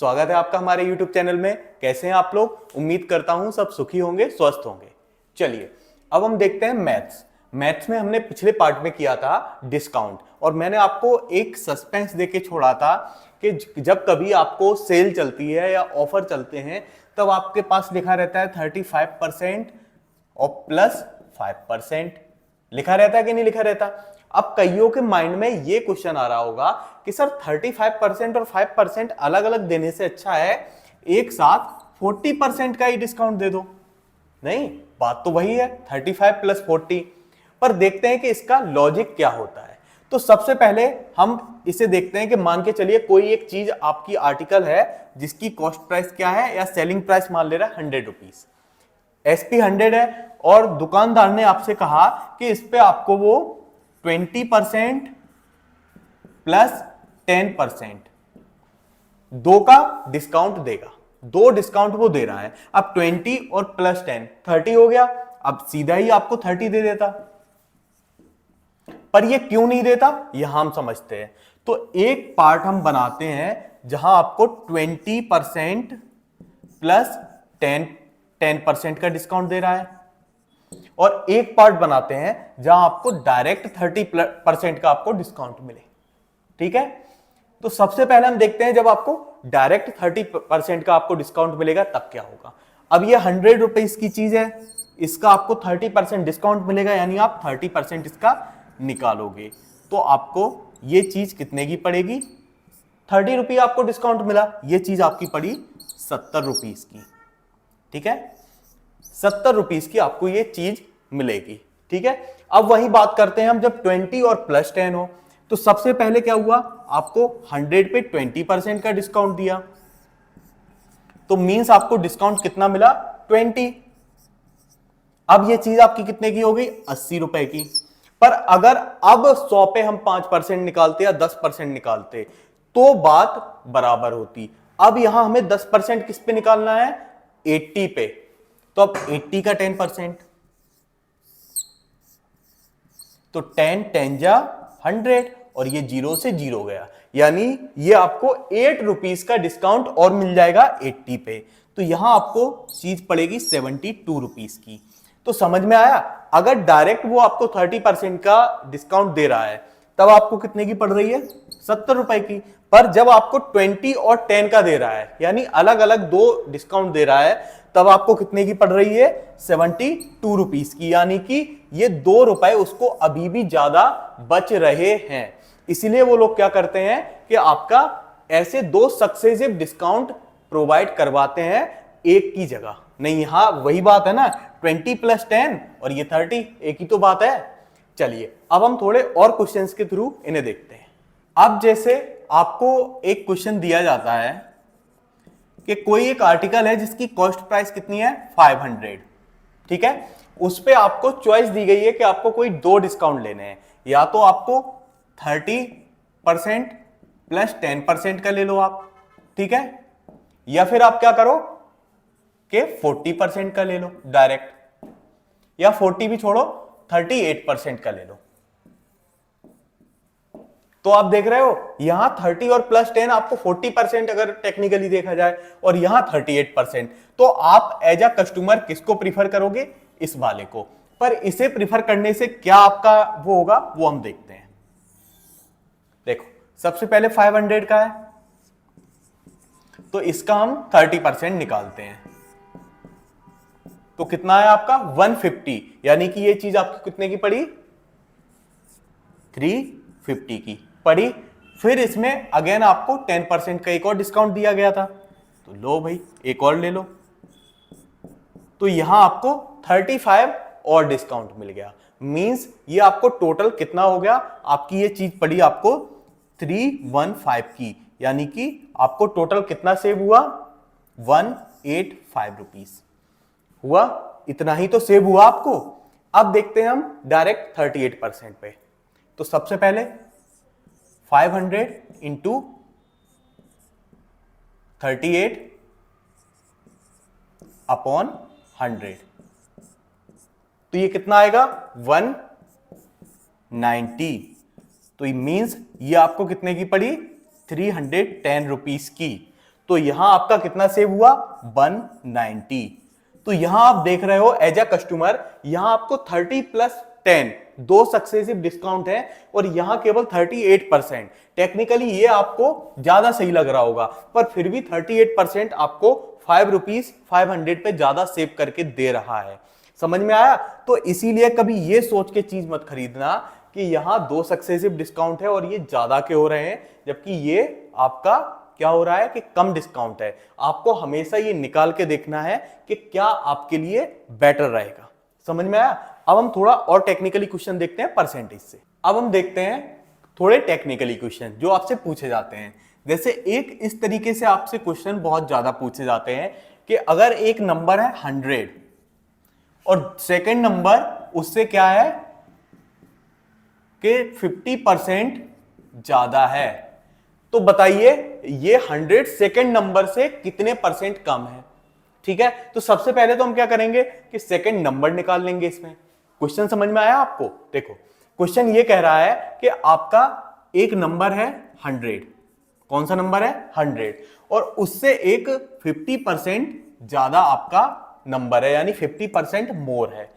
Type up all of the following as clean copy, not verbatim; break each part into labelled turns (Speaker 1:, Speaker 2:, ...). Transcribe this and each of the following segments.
Speaker 1: स्वागत है आपका हमारे YouTube चैनल में। कैसे हैं आप लोग? उम्मीद करता हूं सब सुखी होंगे, स्वस्थ होंगे। चलिए अब हम देखते हैं मैथ्स में हमने पिछले पार्ट में किया था डिस्काउंट, और मैंने आपको एक सस्पेंस देके छोड़ा था कि जब कभी आपको सेल चलती है या ऑफर चलते हैं तब आपके पास लिखा रहता है 35% और प्लस 5% लिखा रहता है कि नहीं लिखा रहता। अब कईयों के माइंड में ये क्वेश्चन आ रहा होगा कि सर 35% और 5% अलग अलग देने से अच्छा है एक साथ 40% का ही डिस्काउंट दे दो। नहीं, बात तो वही है 35 प्लस 40। पर देखते हैं कि इसका लॉजिक क्या होता है। तो सबसे पहले हम इसे देखते हैं कि मान के चलिए कोई एक चीज आपकी आर्टिकल है जिसकी कॉस्ट प्राइस क्या है या सेलिंग प्राइस मान ले रहा है 100 रुपीज, एसपी 100 है, और दुकानदार ने आपसे कहा कि इस पे आपको वो 20% प्लस 10% दो का डिस्काउंट देगा। दो डिस्काउंट वो दे रहा है। अब 20 और प्लस 10 30 हो गया। अब सीधा ही आपको 30 दे देता, पर ये क्यों नहीं देता यहां हम समझते हैं। तो एक पार्ट हम बनाते हैं जहां आपको 20% प्लस 10% का डिस्काउंट दे रहा है, और एक पार्ट बनाते हैं जहां आपको डायरेक्ट 30% का आपको डिस्काउंट मिले। ठीक है, तो सबसे पहले हम देखते हैं जब आपको डायरेक्ट 30% का आपको डिस्काउंट मिलेगा तब क्या होगा। अब ये 100 रुपीज की चीज है, इसका आपको 30% डिस्काउंट मिलेगा, यानी आप 30% इसका निकालोगे तो आपको ये चीज कितने की पड़ेगी? 30 रुपये आपको डिस्काउंट मिला, ये चीज आपकी पड़ी 70 रुपीज की। ठीक है, 70 रुपीज की आपको ये चीज मिलेगी। ठीक है, अब वही बात करते हैं हम जब 20 और प्लस 10 हो। तो सबसे पहले क्या हुआ, आपको 100 पे 20% का डिस्काउंट दिया, तो मींस आपको डिस्काउंट कितना मिला? 20। अब ये चीज आपकी कितने की हो गई? 80 रुपए की। पर अगर अब 100 पे हम 5% निकालते या 10% निकालते तो बात बराबर होती। अब यहां हमें 10% किस पे निकालना है? 80 पे। तो अब 80 का 10%, तो 10 जा 100, और ये 0 से 0 गया, यानी ये आपको 8 रुपीज का डिस्काउंट और मिल जाएगा 80 पे। तो यहां आपको चीज पड़ेगी 72 रुपीज की। तो समझ में आया, अगर डायरेक्ट वो आपको 30% का डिस्काउंट दे रहा है तब आपको कितने की पड़ रही है? 70 रुपए की। पर जब आपको 20 और 10 का दे रहा है, यानी अलग अलग दो डिस्काउंट दे रहा है, तब आपको कितने की पड़ रही है? 72 रुपीज की, यानी कि ये 2 रुपए उसको अभी भी ज्यादा बच रहे हैं। इसीलिए वो लोग क्या करते हैं कि आपका ऐसे दो सक्सेसिव डिस्काउंट प्रोवाइड करवाते हैं एक की जगह। नहीं, यहां वही बात है ना, 20 प्लस 10 और ये 30, एक ही तो बात है। चलिए अब हम थोड़े और क्वेश्चंस के थ्रू इन्हें देखते हैं। अब जैसे आपको एक क्वेश्चन दिया जाता है कि कोई एक आर्टिकल है जिसकी कॉस्ट प्राइस कितनी है? 500। ठीक है, उस पे आपको चॉइस दी गई है कि आपको कोई दो डिस्काउंट लेने हैं, या तो आपको 30% प्लस 10% का ले लो आप, ठीक है, या फिर आप क्या करो कि 40% का ले लो डायरेक्ट, या 40 भी छोड़ो 38% का ले लो। तो आप देख रहे हो यहां 30 और प्लस 10 आपको 40% अगर टेक्निकली देखा जाए, और यहां 38%, तो आप एज अ कस्टमर किसको प्रीफर करोगे? इस वाले को। पर इसे प्रीफर करने से क्या आपका वो होगा वो हम देखते हैं। देखो सबसे पहले 500 का है, तो इसका हम 30% निकालते हैं, तो कितना है आपका? 150, यानी कि ये चीज आपकी कितने की पड़ी? 350 की पड़ी। फिर इसमें अगेन आपको 10% का एक और डिस्काउंट दिया गया था, तो लो भाई एक और ले लो, तो यहां आपको 35 और डिस्काउंट मिल गया। मींस ये आपको टोटल कितना हो गया? आपकी ये चीज पड़ी आपको 315 की, यानी कि आपको टोटल कितना सेव हुआ? 185 रुपीज हुआ। इतना ही तो सेव हुआ आपको। अब देखते हैं हम डायरेक्ट 38% पे। तो सबसे पहले 500 इंटू 38 अपॉन 100, तो ये कितना आएगा? 190। तो ये मींस ये आपको कितने की पड़ी? 310 रुपीज की। तो यहां आपका कितना सेव हुआ 190। तो यहां आप देख रहे हो एज अ कस्टमर यहां आपको 30 प्लस 10 दो सक्सेसिव डिस्काउंट है और यहां केवल 38%। टेक्निकली ये आपको ज्यादा सही लग रहा होगा पर फिर भी 38% आपको 5 रुपीज 500 पे ज्यादा सेव करके दे रहा है। समझ में आया? तो इसीलिए कभी ये सोच के चीज मत खरीदना कि यहां दो सक्सेसिव डिस्काउंट है और ये ज्यादा के हो रहे हैं, जबकि ये आपका क्या हो रहा है कि कम डिस्काउंट है। आपको हमेशा ये निकाल के देखना है कि क्या आपके लिए बेटर रहेगा। समझ में आया? अब हम थोड़ा और टेक्निकली क्वेश्चन देखते हैं परसेंटेज से। अब हम देखते हैं थोड़े टेक्निकली क्वेश्चन जो आपसे पूछे जाते हैं। जैसे एक इस तरीके से आपसे क्वेश्चन बहुत ज्यादा पूछे जाते हैं कि अगर एक नंबर है 100 और सेकंड नंबर उससे क्या है कि 50% ज्यादा है, तो बताइए ये 100 सेकंड नंबर से कितने परसेंट कम है। ठीक है, तो सबसे पहले तो हम क्या करेंगे कि सेकंड नंबर निकाल लेंगे। इसमें क्वेश्चन समझ में आया आपको? देखो क्वेश्चन ये कह रहा है कि आपका एक नंबर है 100, कौन सा नंबर है 100, और उससे एक 50% ज्यादा आपका नंबर है, यानी 50% मोर है।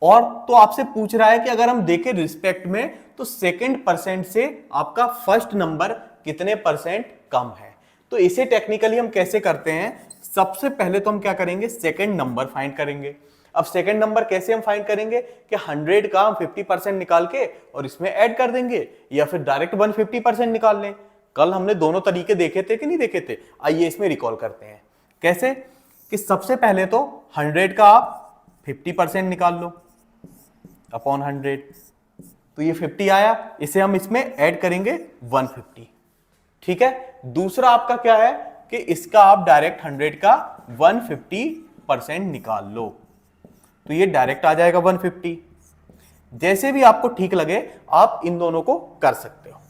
Speaker 1: और तो आपसे पूछ रहा है कि अगर हम देखें रिस्पेक्ट में तो सेकंड परसेंट से आपका फर्स्ट नंबर कितने परसेंट कम है। तो इसे टेक्निकली हम कैसे करते हैं, सबसे पहले तो हम क्या करेंगे सेकंड नंबर फाइंड करेंगे। अब सेकंड नंबर कैसे हम फाइंड करेंगे कि 100 का हम 50% निकाल के और इसमें ऐड कर देंगे, या फिर डायरेक्ट 150% निकाल लें। कल हमने दोनों तरीके देखे थे कि नहीं देखे थे? आइए इसमें रिकॉल करते हैं। कैसे कि सबसे पहले तो 100 का आप 50% निकाल लो अपॉन 100, तो ये 50 आया, इसे हम इसमें ऐड करेंगे 150। ठीक है, दूसरा आपका क्या है कि इसका आप डायरेक्ट 100 का 150% निकाल लो, तो ये डायरेक्ट आ जाएगा 150। जैसे भी आपको ठीक लगे आप इन दोनों को कर सकते हो।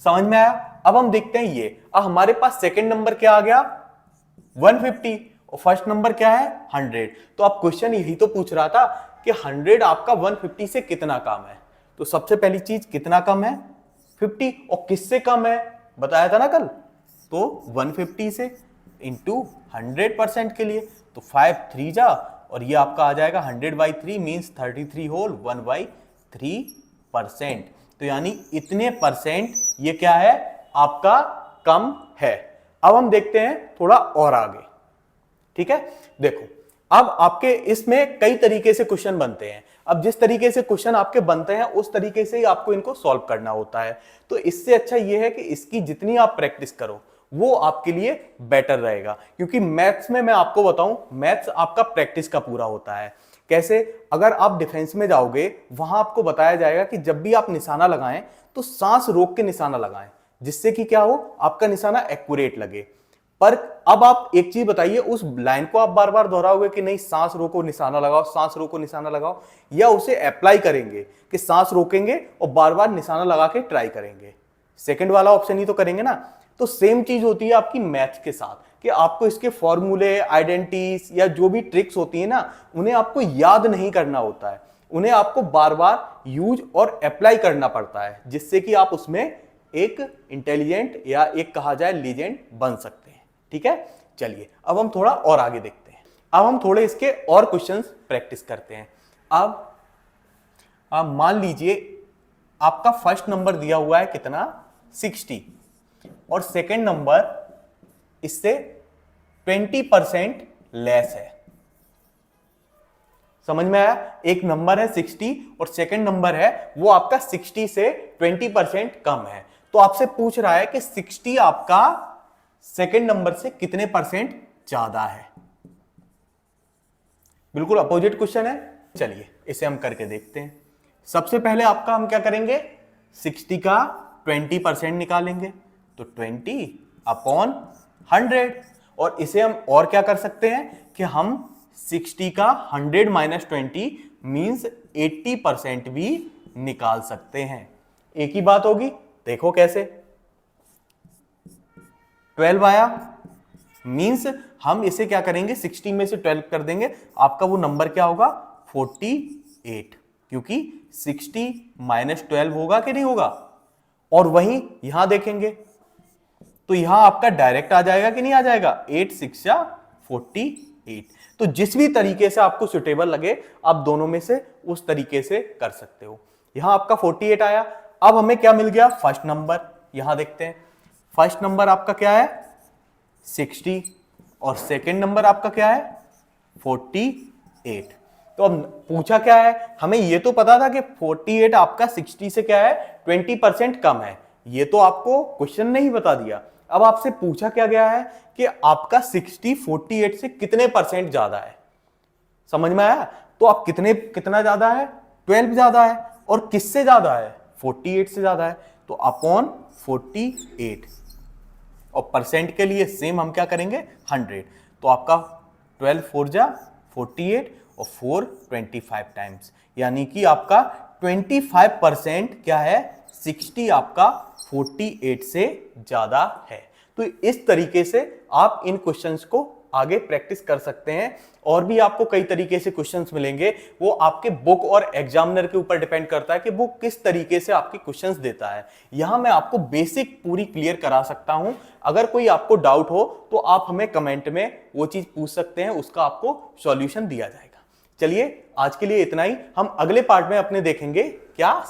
Speaker 1: समझ में आया? अब हम देखते हैं ये अब हमारे पास सेकंड नंबर क्या आ गया 150 और फर्स्ट नंबर क्या है 100। तो अब क्वेश्चन यही तो पूछ रहा था कि 100 आपका 150 से कितना कम है। तो सबसे पहली चीज कितना कम है 50, और किससे कम है बताया था ना कल, तो 150 से इंटू 100% के लिए, तो 5 3 जा और ये आपका आ जाएगा 100/3 मीन्स 33 होल 1/3%। तो यानी इतने परसेंट ये क्या है आपका कम है। अब हम देखते हैं थोड़ा और आगे। ठीक है, देखो अब आपके इसमें कई तरीके से क्वेश्चन बनते हैं। अब जिस तरीके से क्वेश्चन आपके बनते हैं उस तरीके से ही आपको इनको सॉल्व करना होता है। तो इससे अच्छा यह है कि इसकी जितनी आप प्रैक्टिस करो वो आपके लिए बेटर रहेगा, क्योंकि मैथ्स में मैं आपको बताऊं मैथ्स आपका प्रैक्टिस का पूरा होता है। कैसे? अगर आप डिफेंस में जाओगे वहां आपको बताया जाएगा कि जब भी आप निशाना लगाएं तो सांस रोक के निशाना लगाएं, जिससे कि क्या हो आपका निशाना एक्यूरेट लगे। पर अब आप एक चीज बताइए, उस लाइन को आप बार बार दोहराओगे कि नहीं सांस रोको निशाना लगाओ, सांस रोको निशाना लगाओ, या उसे अप्लाई करेंगे कि सांस रोकेंगे और बार बार निशाना लगा के ट्राई करेंगे? सेकंड वाला ऑप्शन ही तो करेंगे ना। तो सेम चीज होती है आपकी मैथ्स के साथ कि आपको इसके फॉर्मूले आइडेंटिटीज या जो भी ट्रिक्स होती है ना उन्हें आपको याद नहीं करना होता है, उन्हें आपको बार बार यूज और अप्लाई करना पड़ता है, जिससे कि आप उसमें एक इंटेलिजेंट या एक कहा जाए लीजेंड बन सकते हैं। ठीक है, चलिए अब हम थोड़ा और आगे देखते हैं। अब हम थोड़े इसके और क्वेश्चंस प्रैक्टिस करते हैं। अब मान लीजिए आपका फर्स्ट नंबर दिया हुआ है कितना 60 और सेकंड नंबर इससे 20% लेस है। समझ में आया? एक नंबर है 60 और सेकंड नंबर है वो आपका 60 से 20% कम है। तो आपसे पूछ रहा है कि 60 आपका सेकंड नंबर से कितने परसेंट ज्यादा है। बिल्कुल अपोजिट क्वेश्चन है। चलिए इसे हम करके देखते हैं। सबसे पहले आपका हम क्या करेंगे 60 का 20% निकालेंगे, तो 20 अपॉन 100। और इसे हम और क्या कर सकते हैं कि हम 60 का 100 माइनस 20 मीन्स 80% भी निकाल सकते हैं। एक ही बात होगी, देखो कैसे। 12 आया मीन्स हम इसे क्या करेंगे 60 में से 12 कर देंगे, आपका वो नंबर क्या होगा 48, क्योंकि 60 माइनस 12 होगा कि नहीं होगा। और वहीं यहां देखेंगे तो यहां आपका डायरेक्ट आ जाएगा कि नहीं आ जाएगा, 8 6 या 48। तो जिस भी तरीके से आपको सुटेबल लगे आप दोनों में से उस तरीके से कर सकते हो। यहां आपका 48 आया। अब हमें क्या मिल गया, फर्स्ट नंबर। यहां देखते हैं फर्स्ट नंबर आपका क्या है 60 और सेकंड नंबर आपका क्या है 48। तो अब पूछा क्या है, हमें ये तो पता था कि 48 आपका 60 से क्या है 20% कम है, ये तो आपको क्वेश्चन ने ही बता दिया। अब आपसे पूछा क्या गया है कि आपका 60 48 से कितने परसेंट ज्यादा है। समझ में आया? तो आप कितना ज्यादा है, 12 ज्यादा है। और किससे ज्यादा है, 48 से ज्यादा है। तो अपॉन 48 और परसेंट के लिए सेम हम क्या करेंगे 100। तो आपका 12 4 जा 48 और 4 25 टाइम्स, यानी कि आपका 25% क्या है 60 आपका 48 से ज्यादा है। तो इस तरीके से आप इन क्वेश्चंस को आगे प्रैक्टिस कर सकते हैं। और भी आपको कई तरीके से क्वेश्चंस मिलेंगे, वो आपके बुक और एग्जामिनर के ऊपर डिपेंड करता है कि वो किस तरीके से आपके क्वेश्चंस देता है। यहां मैं आपको बेसिक पूरी क्लियर करा सकता हूं। अगर कोई आपको डाउट हो तो आप हमें कमेंट में वो चीज पूछ सकते हैं, उसका आपको सॉल्यूशन दिया जाएगा। चलिए आज के लिए इतना ही। हम अगले पार्ट में अपने देखेंगे क्या,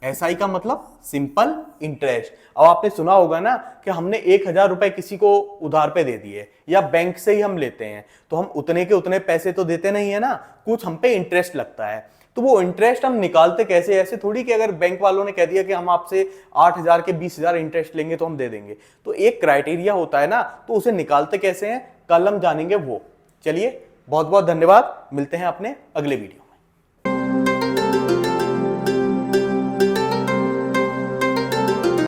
Speaker 1: SI का मतलब सिंपल इंटरेस्ट। अब आपने सुना होगा ना कि हमने 1000 रुपए किसी को उधार पे दे दिए या बैंक से ही हम लेते हैं, तो हम उतने के उतने पैसे तो देते नहीं है ना, कुछ हम पे इंटरेस्ट लगता है। तो वो इंटरेस्ट हम निकालते कैसे, ऐसे थोड़ी कि अगर बैंक वालों ने कह दिया कि हम आपसे 8000 के 20000 इंटरेस्ट लेंगे तो हम दे देंगे। तो एक क्राइटेरिया होता है ना, तो उसे निकालते कैसे हैं कल हम जानेंगे वो। चलिए बहुत बहुत धन्यवाद, मिलते हैं अपने अगले वीडियो।